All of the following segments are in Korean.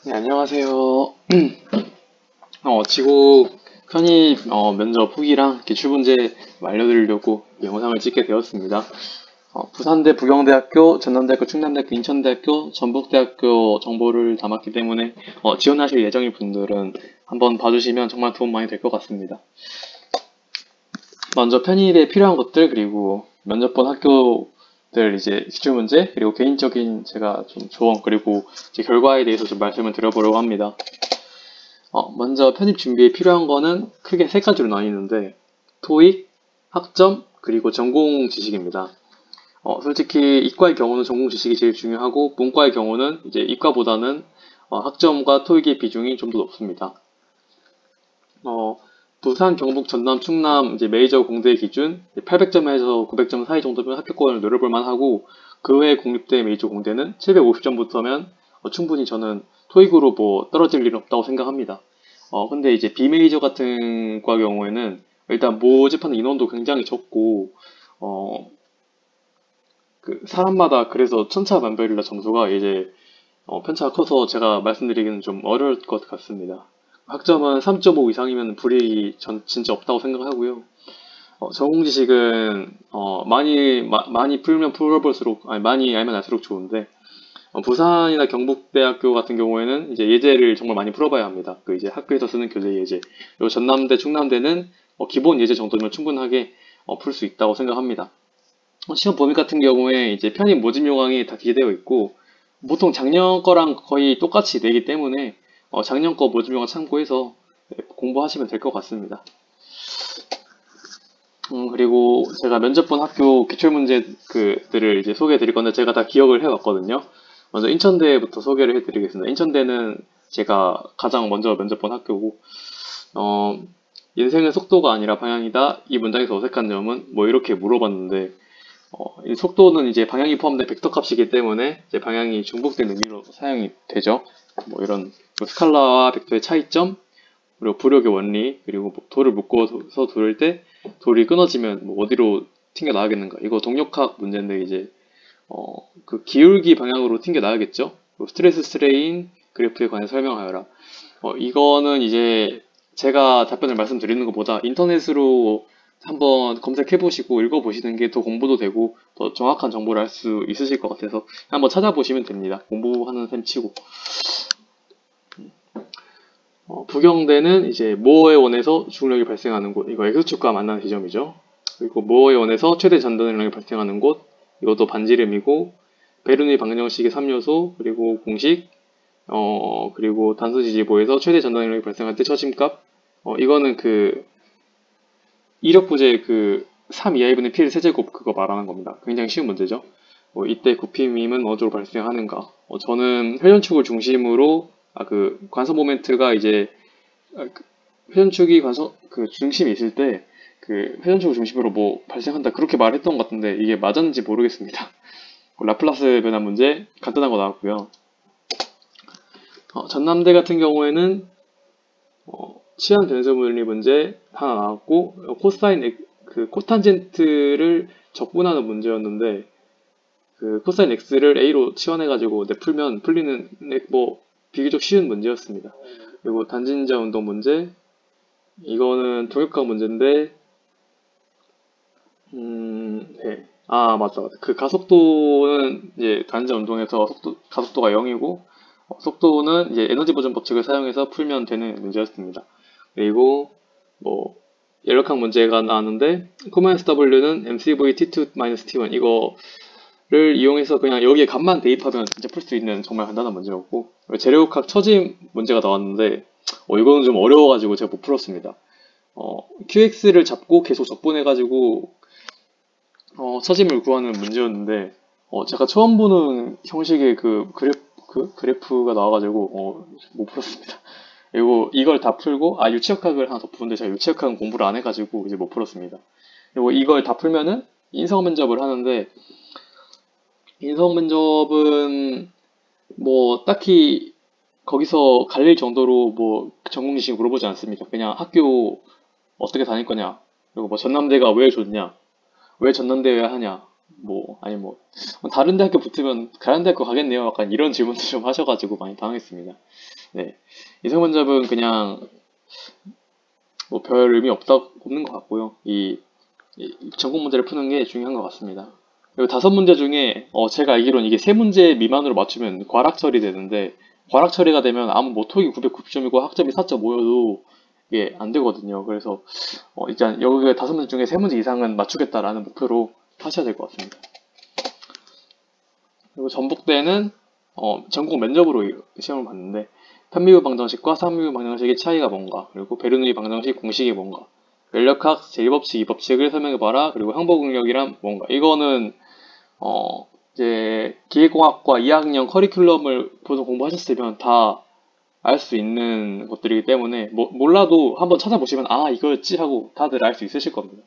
네, 안녕하세요. 지구 편입 면접 후기랑 기출문제 알려드리려고 영상을 찍게 되었습니다. 부산대 부경대학교, 전남대학교, 충남대학교, 인천대학교, 전북대학교 정보를 담았기 때문에 지원하실 예정인 분들은 한번 봐주시면 정말 도움 많이 될 것 같습니다. 먼저 편입에 필요한 것들, 그리고 면접 본 학교들 이제 기출문제, 그리고 개인적인 제가 좀 조언, 그리고 제 결과에 대해서 좀 말씀을 드려보려고 합니다. 먼저 편입 준비에 필요한 거는 크게 세 가지로 나뉘는데, 토익, 학점, 그리고 전공 지식입니다. 솔직히 이과의 경우는 전공 지식이 제일 중요하고, 문과의 경우는 이제 이과보다는 학점과 토익의 비중이 좀 더 높습니다. 부산, 경북, 전남, 충남 이제 메이저 공대 기준 800점에서 900점 사이 정도면 합격권을 노려볼 만하고, 그 외 국립대 메이저 공대는 750점부터면 충분히 저는 토익으로 뭐 떨어질 일은 없다고 생각합니다. 근데 이제 비메이저 같은 과 경우에는 일단 모집하는 인원도 굉장히 적고, 어, 그 사람마다 그래서 천차만별이라 점수가 이제 편차가 커서 제가 말씀드리기는 좀 어려울 것 같습니다. 학점은 3.5 이상이면 불이익이 전 진짜 없다고 생각하고요. 전공 지식은 많이 풀면 풀어볼수록, 아니 많이 알면 알수록 좋은데, 부산이나 경북대학교 같은 경우에는 이제 예제를 정말 많이 풀어봐야 합니다. 그 이제 학교에서 쓰는 교재 예제. 그리고 전남대, 충남대는 기본 예제 정도면 충분하게 풀 수 있다고 생각합니다. 시험 범위 같은 경우에 이제 편입 모집 요강이 다 기재되어 있고, 보통 작년 거랑 거의 똑같이 내기 때문에 작년 거 모집 요강 참고해서 공부하시면 될 것 같습니다. 그리고 제가 면접 본 학교 기출문제 그들을 이제 소개해 드릴 건데, 제가 다 기억을 해왔거든요. 먼저 인천대부터 소개를 해드리겠습니다. 인천대는 제가 가장 먼저 면접 본 학교고, 어, 인생은 속도가 아니라 방향이다. 이 문장에서 어색한 점은 뭐 이렇게 물어봤는데, 이 속도는 이제 방향이 포함된 벡터 값이기 때문에 이제 방향이 중복된 의미로 사용이 되죠. 뭐 이런 스칼라와 벡터의 차이점, 그리고 부력의 원리, 그리고 뭐 돌을 묶어서 두를 때 돌이 끊어지면 뭐 어디로 튕겨 나가겠는가. 이거 동력학 문제인데 이제 그 기울기 방향으로 튕겨 나가겠죠. 스트레스 스트레인 그래프에 관해 설명하여라. 이거는 이제 제가 답변을 말씀드리는 것보다 인터넷으로 한번 검색해 보시고 읽어 보시는 게 더 공부도 되고 더 정확한 정보를 알 수 있으실 것 같아서 한번 찾아보시면 됩니다. 공부하는 셈 치고. 부경대는 이제 모어의 원에서 중력이 발생하는 곳, 이거 X축과 만나는 지점이죠. 그리고 모어의 원에서 최대 전도능력이 발생하는 곳, 이것도 반지름이고, 베르누이 방정식의 3요소, 그리고 공식, 그리고 단수 지지보에서 최대 전도능력이 발생할 때 처짐값, 이거는 그 이력 부재 그 3 이하의 분의 P를 세제곱 그거 말하는 겁니다. 굉장히 쉬운 문제죠. 이때 구피밈은 어디로 발생하는가? 저는 회전축을 중심으로 그 관성 모멘트가 이제 회전축이 관성 그 중심이 있을 때 그 회전축을 중심으로 뭐 발생한다 그렇게 말했던 것 같은데 이게 맞았는지 모르겠습니다. 라플라스 변화 문제 간단한 거 나왔고요. 전남대 같은 경우에는 치안 변수 물리 문제 하나 나왔고, 그 코탄젠트를 적분하는 문제였는데, 그 코사인 x를 a로 치환해가지고 풀면 풀리는 뭐 비교적 쉬운 문제였습니다. 그리고 단진자 운동 문제, 이거는 동역학 문제인데, 네. 맞다. 그 가속도는 이제 단자 운동에서 가속도가 0이고, 속도는 이제 에너지 보존 법칙을 사용해서 풀면 되는 문제였습니다. 그리고 뭐 연력학 문제가 나왔는데 -w는 mcv t2-t1 이거를 이용해서 그냥 여기에 값만 대입하면 진짜 풀 수 있는 정말 간단한 문제였고, 재료학 처짐 문제가 나왔는데 이거는 좀 어려워가지고 제가 못 풀었습니다. qx를 잡고 계속 적분해가지고 처짐을 구하는 문제였는데 제가 처음 보는 형식의 그 그래프가 나와가지고 못 풀었습니다. 그리고 이걸 다 풀고 유치역학을 하나 더 푸는데 제가 유치역학은 공부를 안 해가지고 이제 못 풀었습니다. 그리고 이걸 다 풀면은 인성 면접을 하는데, 인성 면접은 뭐 딱히 거기서 갈릴 정도로 뭐 전공 지식 물어보지 않습니다. 그냥 학교 어떻게 다닐 거냐, 그리고 뭐 전남대가 왜 좋냐, 왜 전남대여야 하냐, 아니 다른 대학교 붙으면 다른 대학교 가겠네요. 약간 이런 질문도 좀 하셔가지고 많이 당황했습니다. 네. 이성 면접은 그냥 별 의미 없는 것 같고요. 이 전공 문제를 푸는 게 중요한 것 같습니다. 그리고 5문제 중에 제가 알기로는 이게 3문제 미만으로 맞추면 과락 처리되는데 과락 처리가 되면 아무 토익이 990점이고 학점이 4.5여도 이게 안 되거든요. 그래서 일단 여기 5문제 중에 3문제 이상은 맞추겠다라는 목표로 하셔야 될 것 같습니다. 그리고 전북대는 전국 면접으로 시험을 봤는데 편미분 방정식과 상미분 방정식의 차이가 뭔가, 그리고 베르누이 방정식 공식이 뭔가, 연력학 제1법칙 2법칙을 설명해봐라, 그리고 항복응력이란 뭔가. 이거는 이제 기계공학과 2학년 커리큘럼을 보통 공부하셨으면 다 알 수 있는 것들이기 때문에 몰라도 한번 찾아보시면 이거였지 하고 다들 알 수 있으실 겁니다.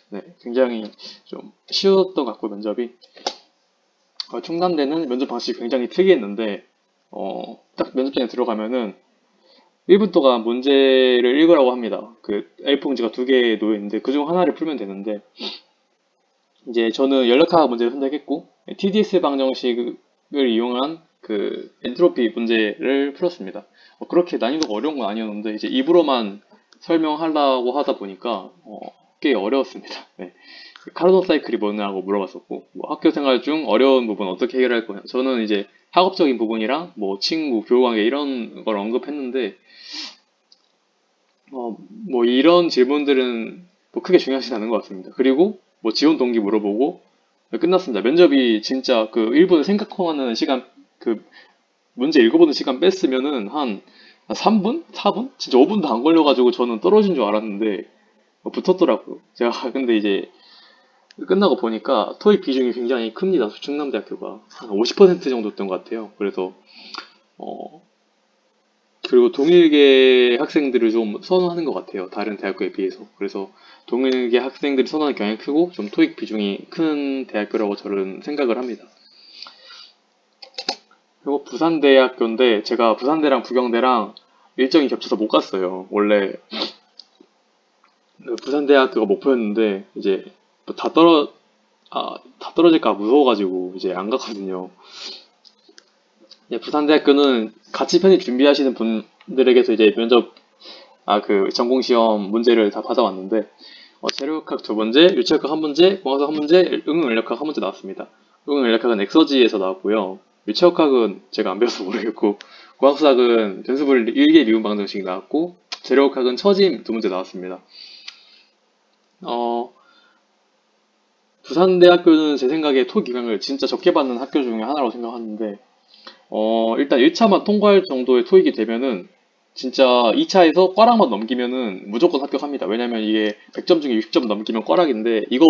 네, 굉장히 좀 쉬웠던 것 같고 면접이. 충남대는 면접 방식이 굉장히 특이했는데 딱 면접장에 들어가면은 1분 동안 문제를 읽으라고 합니다. 그 A4용지가 2개 놓여 있는데 그중 하나를 풀면 되는데 이제 저는 연력학 문제를 선택했고 TDS 방정식을 이용한 그 엔트로피 문제를 풀었습니다. 그렇게 난이도가 어려운 건 아니었는데 이제 입으로만 설명하려고 하다 보니까 꽤 어려웠습니다. 네. 카르노 사이클이 뭐냐고 물어봤었고 학교 생활 중 어려운 부분 어떻게 해결할 거냐. 저는 이제 학업적인 부분이랑 친구, 교우관계 이런 걸 언급했는데 이런 질문들은 크게 중요하지 않은 것 같습니다. 그리고 지원 동기 물어보고 끝났습니다. 면접이 진짜 그 1분 생각하는 시간, 그 문제 읽어보는 시간 뺐으면은 한 3분? 4분? 진짜 5분도 안 걸려가지고 저는 떨어진 줄 알았는데 붙었더라고요. 제가 근데 이제 끝나고 보니까 토익 비중이 굉장히 큽니다. 충남대학교가 한 50% 정도였던 것 같아요. 그래서 어, 그리고 동일계 학생들을 좀 선호하는 것 같아요. 다른 대학교에 비해서. 그래서 동일계 학생들이 선호하는 경향이 크고 좀 토익 비중이 큰 대학교라고 저는 생각을 합니다. 그리고 부산대학교인데 제가 부산대랑 부경대랑 일정이 겹쳐서 못 갔어요. 원래 부산대학교가 목표였는데 이제 다 떨어질까 무서워가지고 이제 안 갔거든요. 부산대학교는 같이 편입 준비하시는 분들에게서 이제 면접 그 전공시험 문제를 다 받아왔는데 재료학학 2문제, 유체학학 1문제, 공학학 1문제, 응용연력학 1문제 나왔습니다. 응용연력학은 엑서지에서 나왔고요. 유체학학은 제가 안 배워서 모르겠고 공학수학은 변수분리 1개 미분 방정식 나왔고 재료학학은 처짐 2문제 나왔습니다. 부산대학교는 제 생각에 토익 진짜 적게 받는 학교 중에 하나라고 생각하는데 일단 1차만 통과할 정도의 토익이 되면은 진짜 2차에서 꽈락만 넘기면은 무조건 합격합니다. 왜냐면 이게 100점 중에 60점 넘기면 꽈락인데 이거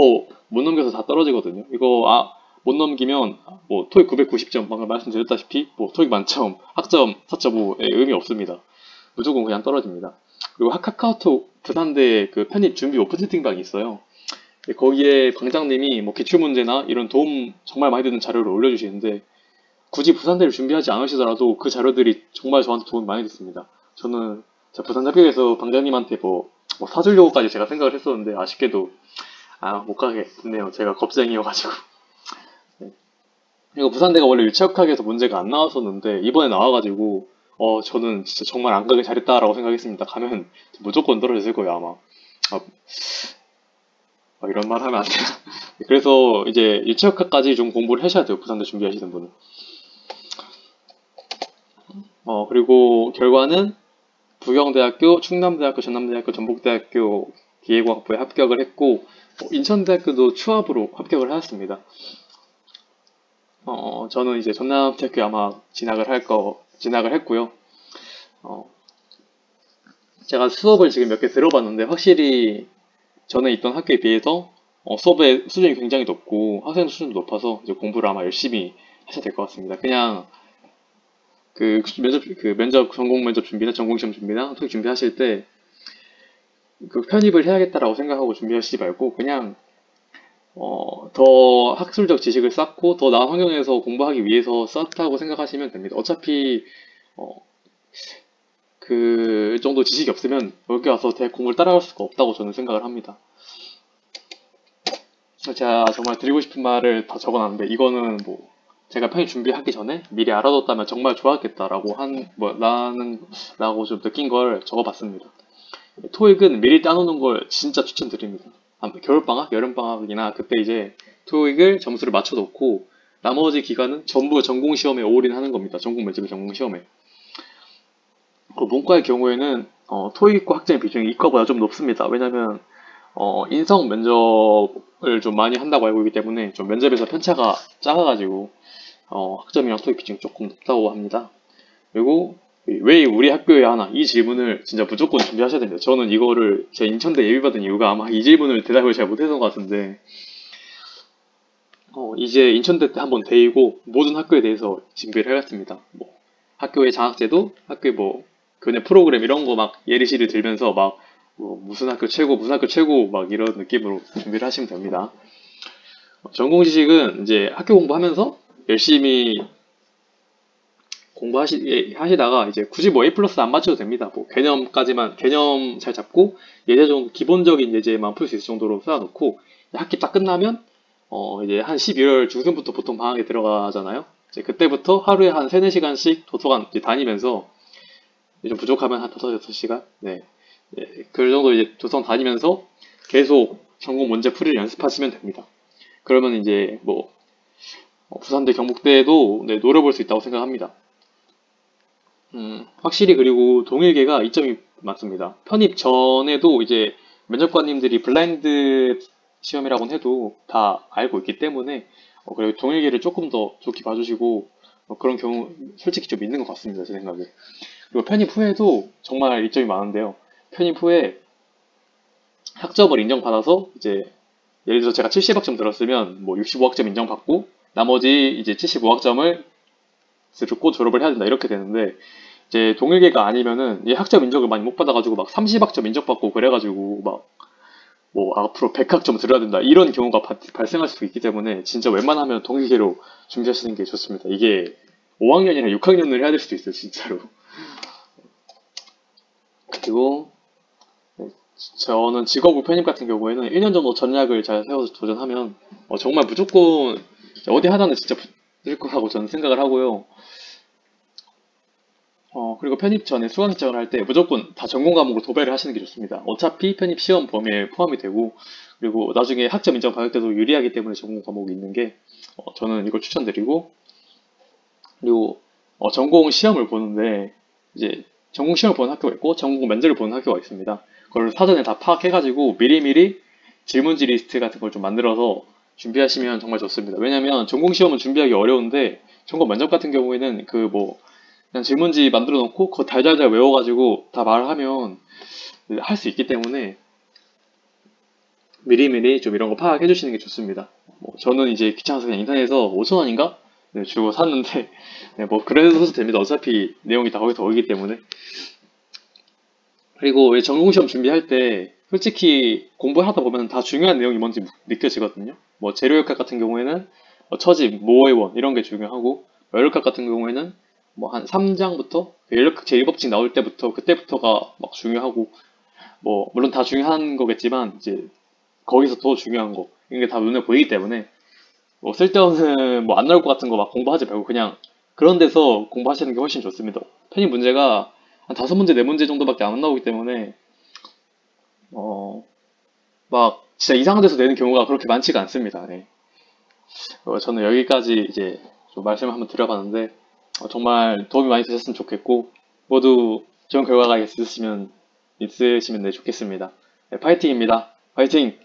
못 넘겨서 다 떨어지거든요. 이거 못 넘기면 토익 990점 방금 말씀드렸다시피 토익 만점 학점 4.5에 의미 없습니다. 무조건 그냥 떨어집니다. 그리고 카카오톡 부산대 그 편입 준비 오픈 채팅방이 있어요. 거기에 방장님이 기출문제나 이런 도움 정말 많이 되는 자료를 올려주시는데 굳이 부산대를 준비하지 않으시더라도 그 자료들이 정말 저한테 도움이 많이 됐습니다. 저는 부산대학교에서 방장님한테 사주려고까지 제가 생각을 했었는데 아쉽게도 못 가게 됐네요. 제가 겁쟁이여가지고. 네. 그리고 부산대가 원래 유체역학에서 문제가 안 나왔었는데 이번에 나와가지고 저는 진짜 정말 안 가길 잘했다라고 생각했습니다. 가면 무조건 떨어졌을 거예요 아마. 이런 말 하면 안 돼요. 그래서 이제 유체역학까지 좀 공부를 하셔야 돼요. 부산대 준비하시는 분은. 그리고 결과는 부경대학교, 충남대학교, 전남대학교, 전북대학교 기계공학부에 합격을 했고 인천대학교도 추합으로 합격을 하였습니다. 저는 이제 전남대학교에 아마 진학을 했고요. 제가 수업을 지금 몇 개 들어봤는데 확실히 전에 있던 학교에 비해서 수업의 수준이 굉장히 높고 학생 수준도 높아서 이제 공부를 아마 열심히 하셔야 될 것 같습니다. 그냥 전공 면접 준비나 전공시험 준비나 토익 준비하실 때 편입을 해야겠다라고 생각하고 준비하시지 말고 그냥 더 학술적 지식을 쌓고 더 나은 환경에서 공부하기 위해서 쌓다고 생각하시면 됩니다. 어차피 그 정도 지식이 없으면 여기 와서 대학 공부를 따라갈 수가 없다고 저는 생각을 합니다. 제가 정말 드리고 싶은 말을 다 적어놨는데, 이거는 뭐 제가 편입 준비하기 전에 미리 알아뒀다면 정말 좋았겠다라고 라고 좀 느낀 걸 적어봤습니다. 토익은 미리 따놓는 걸 진짜 추천드립니다. 겨울방학, 여름방학이나 그때 이제 토익을 점수를 맞춰놓고 나머지 기간은 전부 전공시험에 올인하는 겁니다. 전공 면접의 전공시험에. 그 문과의 경우에는 토익과 학점의 비중이 이과보다 좀 높습니다. 왜냐면 인성 면접을 좀 많이 한다고 알고 있기 때문에 좀 면접에서 편차가 작아가지고 학점이랑 토익 비중이 조금 높다고 합니다. 그리고 왜 우리 학교에 하나? 이 질문을 진짜 무조건 준비하셔야 됩니다. 저는 이거를 제 인천대 예비받은 이유가 아마 이 질문을 대답을 잘 못해서 것 같은데 이제 인천대 때 한번 대이고 모든 학교에 대해서 준비를 해왔습니다. 뭐 학교의 장학제도, 학교의 뭐 교내 프로그램 이런 거 막 예시를 들면서 막뭐 무슨 학교 최고, 무슨 학교 최고 막 이런 느낌으로 준비를 하시면 됩니다. 전공 지식은 이제 학교 공부하면서 열심히 공부하시다가 이제 굳이 뭐 A 플러스 안 맞춰도 됩니다. 뭐 개념 잘 잡고 예제 정도, 기본적인 예제만 풀 수 있을 정도로 쌓아놓고 학기 딱 끝나면 이제 한 12월 중순부터 보통 방학에 들어가잖아요. 이제 그때부터 하루에 한 3, 4시간씩 도서관 이제 다니면서 좀 부족하면 한 5, 6시간? 네. 그 정도 이제 도서관 다니면서 계속 전공 문제 풀이를 연습하시면 됩니다. 그러면 이제 뭐 부산대 경북대도 네, 노려볼 수 있다고 생각합니다. 확실히 그리고 동일계가 이점이 많습니다. 편입 전에도 이제 면접관님들이 블라인드 시험이라고는 해도 다 알고 있기 때문에 그리고 동일계를 조금 더 좋게 봐주시고 그런 경우 솔직히 좀 있는 것 같습니다. 제 생각에. 그리고 편입 후에도 정말 이점이 많은데요. 편입 후에 학점을 인정받아서 이제 예를 들어서 제가 70학점 들었으면 뭐 65학점 인정받고 나머지 이제 75학점을 듣고 졸업을 해야 된다 이렇게 되는데 이제 동일계가 아니면은 이 학점 인정을 많이 못 받아가지고 막 30학점 인정받고 그래가지고 막 뭐 앞으로 100학점 들어야 된다 이런 경우가 발생할 수도 있기 때문에 진짜 웬만하면 동일계로 준비하시는 게 좋습니다. 이게 5학년이나 6학년을 해야 될 수도 있어요 진짜로. 그리고 저는 직업우 편입 같은 경우에는 1년 정도 전략을 잘 세워서 도전하면 정말 무조건 어디 하나는 진짜 붙을 거라고 저는 생각을 하고요. 그리고 편입 전에 수강 신청을 할 때 무조건 다 전공 과목으로 도배를 하시는 게 좋습니다. 어차피 편입 시험 범위에 포함이 되고, 그리고 나중에 학점 인정 받을 때도 유리하기 때문에 전공 과목이 있는 게, 저는 이걸 추천드리고, 그리고, 전공 시험을 보는데, 이제, 전공 시험을 보는 학교가 있고, 전공 면접을 보는 학교가 있습니다. 그걸 사전에 다 파악해가지고, 미리미리 질문지 리스트 같은 걸 좀 만들어서 준비하시면 정말 좋습니다. 왜냐면, 전공 시험은 준비하기 어려운데, 전공 면접 같은 경우에는 그냥 질문지 만들어 놓고 그거 달달달 외워가지고 다 말하면 할 수 있기 때문에 미리미리 좀 이런 거 파악해 주시는 게 좋습니다. 뭐 저는 이제 귀찮아서 그냥 인터넷에서 5,000원인가? 네, 주고 샀는데 네, 뭐 그래도 됩니다. 어차피 내용이 다 거기서 오기 때문에. 그리고 왜 전공시험 준비할 때 솔직히 공부하다 보면 다 중요한 내용이 뭔지 느껴지거든요. 뭐 재료역학 같은 경우에는 처집, 모어의 원 이런 게 중요하고 열역학 같은 경우에는 뭐 한 3장부터 열역학 제1법칙 나올 때부터 그때부터가 막 중요하고 뭐 물론 다 중요한 거겠지만 이제 거기서 더 중요한 거 이게 다 눈에 보이기 때문에 뭐 쓸데없는 뭐 안 나올 것 같은 거 막 공부하지 말고 그냥 그런 데서 공부하시는 게 훨씬 좋습니다. 편입 문제가 한 5문제, 4문제 정도밖에 안 나오기 때문에 어, 막 진짜 이상한 데서 내는 경우가 그렇게 많지가 않습니다. 네. 저는 여기까지 이제 좀 말씀을 한번 드려봤는데 정말 도움이 많이 되셨으면 좋겠고 모두 좋은 결과가 있으시면 네, 좋겠습니다. 네, 파이팅입니다. 파이팅!